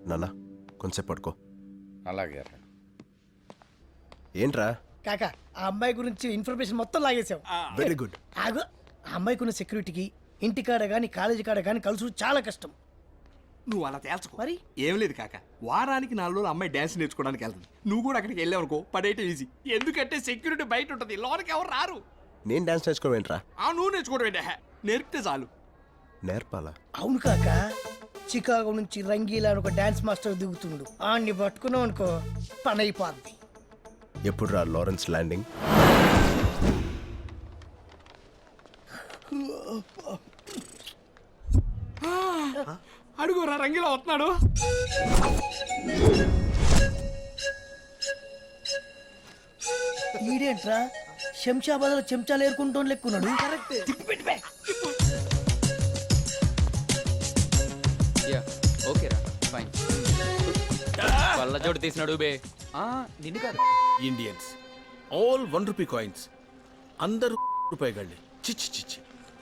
నాన్న కొంచెం పడుకో. అలాగే. ఏంట్రా? కాకా ఆ అమ్మాయి గురించి ఇన్ఫర్మేషన్ మొత్తం లాగేశావు. Very good. ఆగు, ఆ అమ్మాయికి ఉన్న సెక్యూరిటీకి ఇంటికాడ కానీ కాలేజీ కాడ కానీ కలుసు చాలా కష్టం. నువ్వు అలా తేల్చుకో. మరి ఏం లేదు కాక, వారానికి 4 రోజులు అమ్మాయి డ్యాన్స్ నేర్చుకోవడానికి వెళ్తుంది. నువ్వు కూడా అక్కడికి వెళ్ళావనుకో పడేయటం ఈజీ. ఎందుకంటే సెక్యూరిటీ బయట ఉంటుంది, లోనికి ఎవరు రారు. నేను డాన్స్ నేర్చుకోవేంట్రా? నువ్వు నేర్చుకోవడం ఏంటే, నేర్పితే చాలు. నేర్పాలా? అవును కాక, చికాగో నుంచి రంగీలా అని ఒక డాన్స్ మాస్టర్ దిగుతుండు. ఆడిని పట్టుకున్నావు అనుకో పని అయిపోద్ది. ఎప్పుడు రా లారెన్స్ ల్యాండింగ్? అడుగురా, రంగిలా వస్తున్నాడు. ఈడేంట్రా శంషాబాద్ లో చెంచాలు ఏరుకుంటూ లెక్కున్నాడు. ఓకేరా ఫైన్. వల్ల చోటు తీసినాడు బే. నిన్ను కాదు, ఇండియన్స్ ఆల్ 1 రూపీ కాయిన్స్. అందరూ రూపాయిగళ్ళే. చిచ్చి చిచ్చి.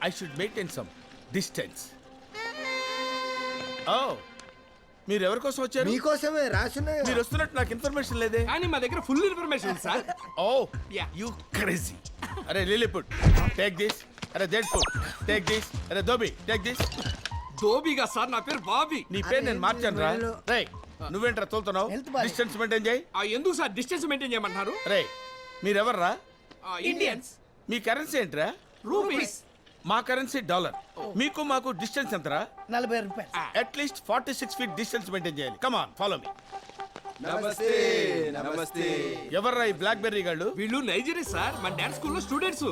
I should maintain some distance. Oh, మీరు ఎవరి కోసం వచ్చారు? మీకోసమే రాసున్నాయి. మీరు వస్తున్నట్టు నాకు ఇన్ఫర్మేషన్ లేదే. కానీ మా దగ్గర full information sir. Oh you crazy. అరే లిలీపుట్ టేక్ దిస్. అరే జెడ్పుట్ టేక్ దిస్. అరే దోబి టేక్ దిస్. దోబిగా సార్, నా పేరు బాబీ. నీ పేరు నేను మార్చాను రా. రేయ్ నువ్వేంట్రా తోలుతున్నావు? Health బాగాలేదు. డిస్టెన్స్ మెయింటైన్ చేయి. ఎందుకు సార్ డిస్టెన్స్ మెయింటైన్ చేయమంటున్నారు? రేయ్ మీరెవర్రా? ఇండియన్స్. మీ కరెన్సీ ఏంట్రా? రూపీస్. మా కరెన్సీ డాలర్. మీకు మాకు డిస్టెన్స్ ఎంతరా? 40 రూపాయలు. అట్లీస్ట్ 46 ఫీట్ డిస్టెన్స్ మెయింటైన్ చేయాలి. Come on follow me. నమస్తే నమస్తే. ఎవర్రా ఈ బ్లాక్ బెర్రీ గాళ్ళు? వీళ్ళు నైజీరియా సార్, మన డాన్స్ స్కూల్లో స్టూడెంట్స్.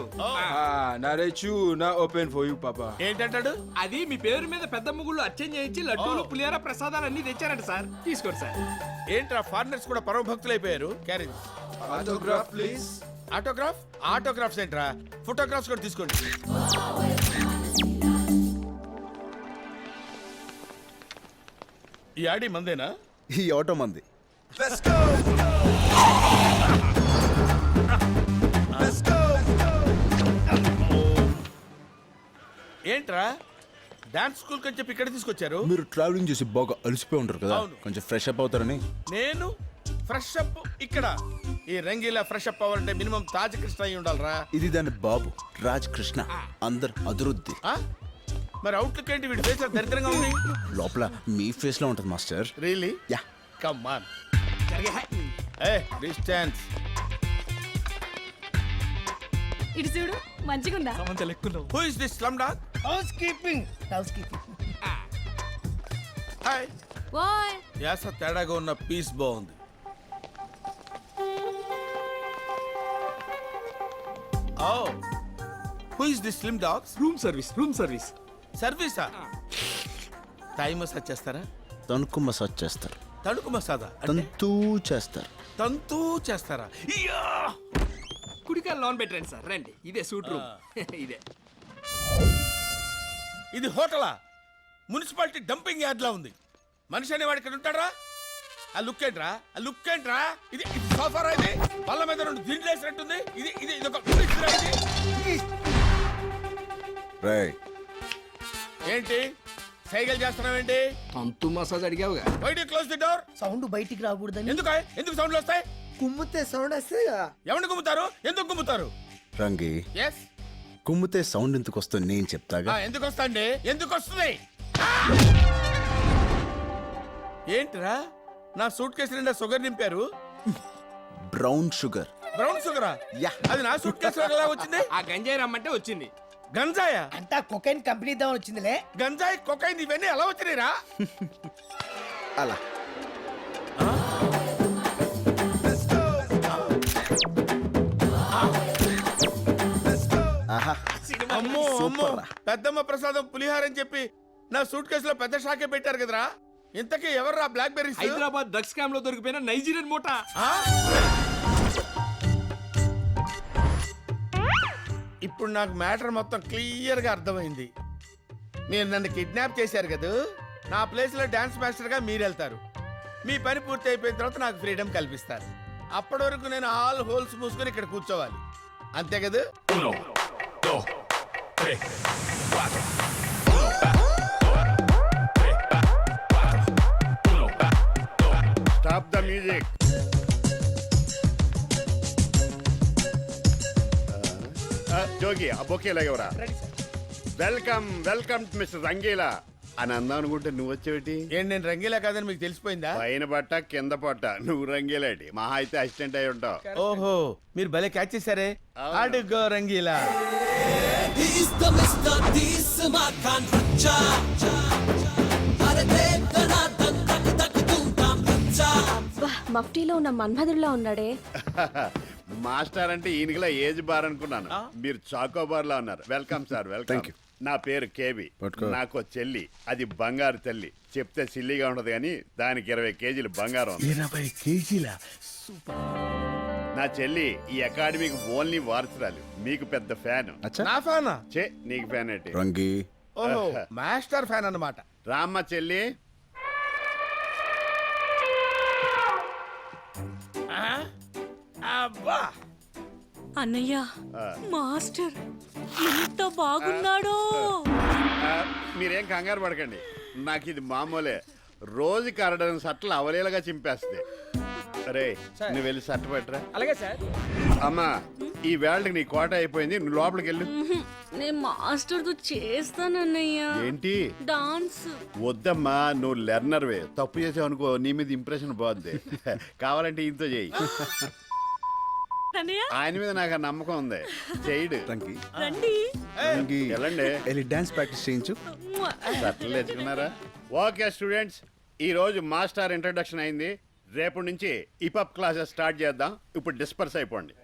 నారేచు నా ఓపెన్ ఫర్ యూ పాపా. ఏంటంటాడు? అది మీ పేరు మీద పెద్ద ముగ్గులు అర్చన చేయించి లడ్డూలు పులిహార ప్రసాదాలు అన్ని తెచ్చారంట సార్. తీసుకోండి సార్. ఏంట్రా ఫారినర్స్ కూడా పరమ భక్తులు అయిపోయారు. Carriage autograph please. Autograph? Autographs ఏంట్రా? ఫోటోగ్రాఫ్స్ కూడా తీసుకోండి. ఈ ఆడి మందేనా? ఈ ఆటో మంది. ఏంట్రా డాన్స్ స్కూల్ అని చెప్పి ఇక్కడ తీసుకొచ్చారు? మీరు ట్రావెలింగ్ చేసి బాగా అలసిపోయి ఉంటారు కదా, అవును. కొంచెం ఫ్రెష్ అప్ అవుతారని. నేను ఫ్రెష్ అప్ ఇక్కడ? ఈ రంగీలా ఫ్రెష్ అప్ అవ్వాలంటే మినిమం తాజ్ కృష్ణ అయి ఉండాలరా. ఇది దాని బాబు రాజ్ కృష్ణ. అందరు అదురుద్ది. ఆ? మరి అవుట్లుక్ ఏంటి? వీడి ఫేస్ దరిద్రంగా ఉంది. లోపల మీ ఫేస్ లో ఉంటుంది master. Really? Yeah. Come on. A distance. ఇటు చూడు, మంచిగుందా? Who is this slum dog? House keeping. Hi. ఓయ్ యాస తేడాగా ఉన్న పీస్ బాగుంది. Oh who is this slim dogs? Room service, room service. సర్వీసా? థాయ్ మసాజ్ చేస్తారా? తణుకు మసాజ్ చేస్తారు. తణుకు మసాదా? తంతూ చేస్తారు. తంతూ చేస్తారా? ఇయ్యా! కుడికాలు లోన్ పెట్టండి సార్. రండి, ఇదే సూట్ రూమ్. ఇదే. ఇది హోటలా? మున్సిపాలిటీ డంపింగ్ యార్డ్ లా ఉంది. మనిషి అనేవాడు ఇక్కడ ఉంటాడా? ఆ లుక్ ఏంట్రా? ఆ లుక్ ఏంట్రా? ఇది సోఫారా? ఇది బల్ల మీద 2 దిండ్లు వేసినట్టుంది. ఇది ఇది ఇది ఒక రేయ్ ఏంటి సైకిల్ చేస్తున్నావేంటి? తంతు మసాజ్ అడిగావుగా. Why do close the door? Sound బయటికి రాకూడదని. ఎందుకు సౌండ్లు వస్తాయి? కుమ్మితే సౌండ్ వస్తే ఎవరిని గుమ్ముతారు? ఎందుకు గుమ్ముతారు? రంగి ఎస్. కుమ్మితే సౌండ్ ఎందుకు వస్తుంది నేను చెప్తాగా. ఎందుకు వస్తాండి? ఎందుకు వస్తుంది? ఏంట్రా నా సూట్ కేసు నిండా షుగర్ నింపారు? Brown sugar. బ్రౌన్ షుగరా? యా. అది నా సూట్ కేసు ఎలా వచ్చింది? ఆ గంజాయి రమ్మంటే వచ్చింది. గంజాయా? అంతా కొకైన్ కంపెనీ ఇద్దామని వచ్చిందిలే. గంజాయి కొకైన్ ఇవన్నీ ఎలా వచ్చినాయిరా? అలా ఆహా. అమ్మో అమ్మో, సూపర్ రా. పెద్దమ్మ ప్రసాదం పులిహార అని చెప్పి నా సూట్ కేసులో పెద్ద షాకే పెట్టారు కదరా. ఇంతకీ ఎవర్రా blackberries? Hyderabad drugs scam లో దొరికిపోయిన నైజీరియన్ మూట. ఇప్పుడు నాకు మ్యాటర్ మొత్తం క్లియర్ గా అర్థమైంది. మీరు నన్ను కిడ్నాప్ చేశారు కదా, నా ప్లేస్ లో డాన్స్ మాస్టర్ గా మీరు వెళ్తారు. మీ పని పూర్తి అయిపోయిన తర్వాత నాకు ఫ్రీడమ్ కల్పిస్తారు. అప్పటి వరకు నేను ఆల్ హోల్స్ మూసుకొని ఇక్కడ కూర్చోవాలి, అంతే కదా? Stop the music. జోగి ఆ బొకే లేవరా. వెల్కమ్ వెల్కమ్ మిస్టర్ రంగీలా అని అందాం అనుకుంటే నువ్వు వచ్చేటి. ఏంటి నేను రంగీలా కాదని మీకు తెలిసిపోయిందా? పైన పట్ట కింద పట్ట నువ్వు రంగీలాటి, మహా అయితే అసిస్టెంట్ అయి ఉంటావు. ఓహో, మీరు భలే క్యాచ్ చేశారే. అడుగో రంగీలా. మఫ్టీలో ఉన్న మన్మధుడిలా ఉన్నాడే. మాస్టర్ అంటే ఈయనకిలా ఏజ్ బార్ అనుకున్నాను, మీరు చాకోబార్ లా ఉన్నారు. Welcome sir, welcome. నా పేరు కేబి, నాకు చెల్లి, అది బంగారు తల్లి. చెప్తే సిల్లిగా ఉండదు కానీ దానికి 20 కేజీలు బంగారం ఉంది. 20 కేజీల? నా చెల్లి ఈ అకాడమీకి ఓన్లీ వారసురాలు, మీకు పెద్ద ఫ్యాన్. నా ఫ్యానా? చే నీకు ఫ్యాన్ ఏంటి? రంగి ఓహో, మాస్టర్ ఫ్యాన్ అన్నమాట. రామ్మ చెల్లి. అబ్బా, అన్నయ్య మాస్టర్ ఎంత బాగున్నాడో. మీరేం కంగారు పడకండి, నాకు ఇది మామూలే. రోజుకి 6 సట్లు అవలేలుగా చింపేస్తుంది. అరే నువ్వు వెళ్ళి సట్టు పెట్టరా. అలాగే సార్. అమ్మా ఈ వేళకి నీ కోట అయిపోయింది, నువ్వు లోపలికి వెళ్ళు. నేను మాస్టర్ తో చేస్తానన్నయ్య. ఏంటి? డాన్స్. వద్దమ్మా, నువ్వు లెర్నర్వే. తప్పు చేసావు అనుకో నీ మీద ఇంప్రెషన్ పోద్ది. కావాలంటే ఇంతో చేయి. అన్నయ్య ఆయన మీద నాకు ఆ నమ్మకం ఉంది, చేయడు. రంగి రండి. రంగి వెళ్ళండి. వెళ్ళి డాన్స్ ప్రాక్టీస్ చేయించు. సట్లు తెచ్చుకున్నారా? ఓకే స్టూడెంట్స్, ఈ రోజు మాస్టర్ ఇంట్రడక్షన్ అయింది. రేపటి నుంచి ఇపప్ క్లాసెస్ స్టార్ట్ చేద్దాం. ఇప్పుడు డిస్పర్స్ అయిపోండి.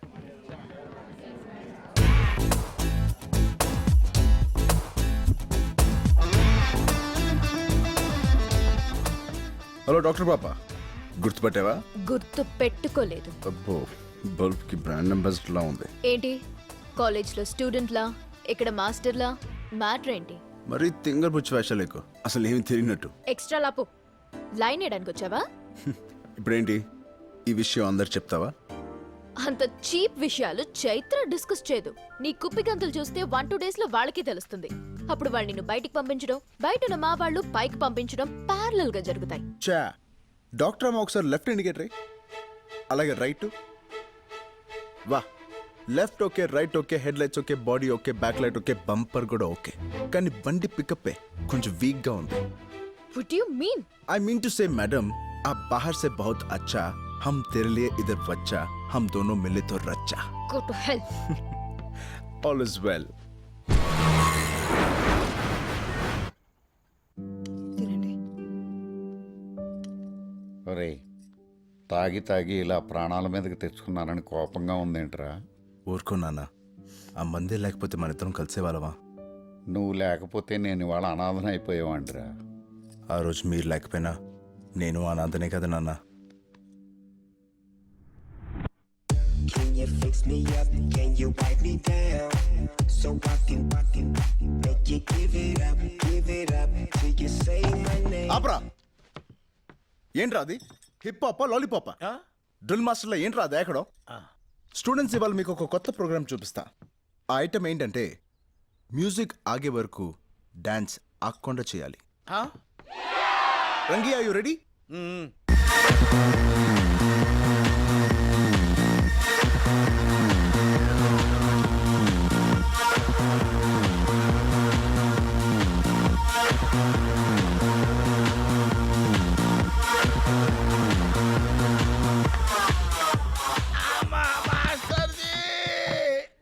హలో డాక్టర్ పాప, గుర్తుపట్టావా? గుర్తు పెట్టుకోలేదు. అబ్బో, బల్బ్ కి బ్రాండ్ అంబాసిడర్ లా ఉంది. ఏంటి కాలేజ్లో స్టూడెంట్లా, ఇక్కడ మాస్టర్లా? మ్యాటర్ ఏంటి? మరి తింగర్ బుచ్చి వేషాలు ఎక్కువ, అసలు ఏమి తెలియనట్టు. ఎక్స్ట్రా లాపు లైన్ వేయడానికి వచ్చావా? ఇప్పుడేంటి ఈ విషయం అందరు చెప్తావా? అంత చీప్ విషయాలు చైత్ర డిస్కస్ చేయదు. నీ కుప్పి గంతులు చూస్తే 1-2 days లో వాళ్ళకి తెలుస్తుంది. అప్పుడు వాళ్ళు నిన్ను బయటికి పంపించడం, బయట ఉన్న మా వాళ్ళు పైకి పంపించడం ప్యారలల్ గా జరుగుతాయి. చా డాక్టర్ అమ్మ ఒకసారి లెఫ్ట్ ఇండికేటర్, అలాగే రైట్. వా, left okay, right okay, head lights okay, body okay, back light okay, bumper కూడా ఓకే. కానీ బండి పికప్ కొంచెం వీక్ గా ఉంది. What do you mean? I mean to say, madam, आप बाहर से बहुत अच्छा, हम तेरे लिए इधर बच्चा, हम दोनों मिले तो रच्चा. Go to hell. All is well. ఒరే, తాగి తాగి ఇలా ప్రాణాల మీదకి తెచ్చుకున్నానని కోపంగా ఉందేంట్రా? ఊరుకో నాన్న, ఆ మందే లేకపోతే మన ఇద్దరం కలిసే వాళ్ళమా? నువ్వు లేకపోతే నేను ఇవాళ అనాథన అయిపోయేవాడిరా. ఆ రోజు మీరు లేకపోయినా నేను అనాథనే కదా నాన్న. ఆపరా, ఏంట్రా అది? హిప్ హాపా లాలీపాపా? డ్రిల్ మాస్టర్లో ఏంట్రా అది ఎక్కడో? స్టూడెంట్స్ ఇవాళ మీకు ఒక కొత్త ప్రోగ్రామ్ చూపిస్తా. ఆ ఐటమ్ ఏంటంటే మ్యూజిక్ ఆగే వరకు డాన్స్ ఆగకుండా చేయాలి. రంగి, ఆర్ యు రెడీ?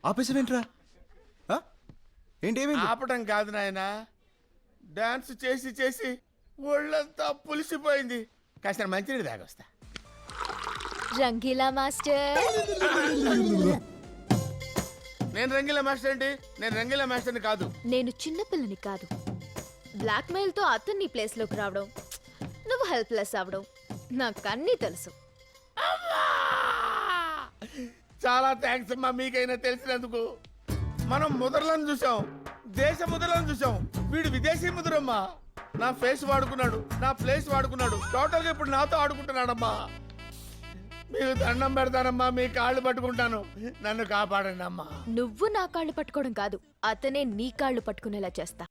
ఆపేసావేంట్రా? ఏంటి, ఏమైంది? ఆపటం కాదు నాయన, డాన్స్ చేసి చేసి ఒళ్ళంతా పులిసిపోయింది. కాస్త మంచినీళ్ళు తాగొస్తా. రంగీలా మాస్టర్. నేను రంగీలా మాస్టర్ ఏంటి? నేను రంగీలా మాస్టర్ని కాదు. నేను చిన్నపిల్లని కాదు. బ్లాక్ మెయిల్ తో అతన్ని ప్లేస్ లోకి రావడం, నువ్వు హెల్ప్లెస్ అవడం నాకు అన్నీ తెలుసు. చాలా థ్యాంక్స్ అమ్మా, మీకైనా తెలిసినందుకు. మనం ముద్రలను చూసాం, దేశ ముద్రలను చూసాం, వీడు విదేశీ ముద్రమ్మా. నా ఫేస్ వాడుకున్నాడు, నా ప్లేస్ వాడుకున్నాడు. టోటల్ గా ఇప్పుడు నాతో ఆడుకుంటున్నాడమ్మా. మీకు దండం పెడతానమ్మా, మీ కాళ్ళు పట్టుకుంటాను, నన్ను కాపాడండి అమ్మా. నువ్వు నా కాళ్ళు పట్టుకోవడం కాదు, అతనే నీ కాళ్ళు పట్టుకునేలా చేస్తా.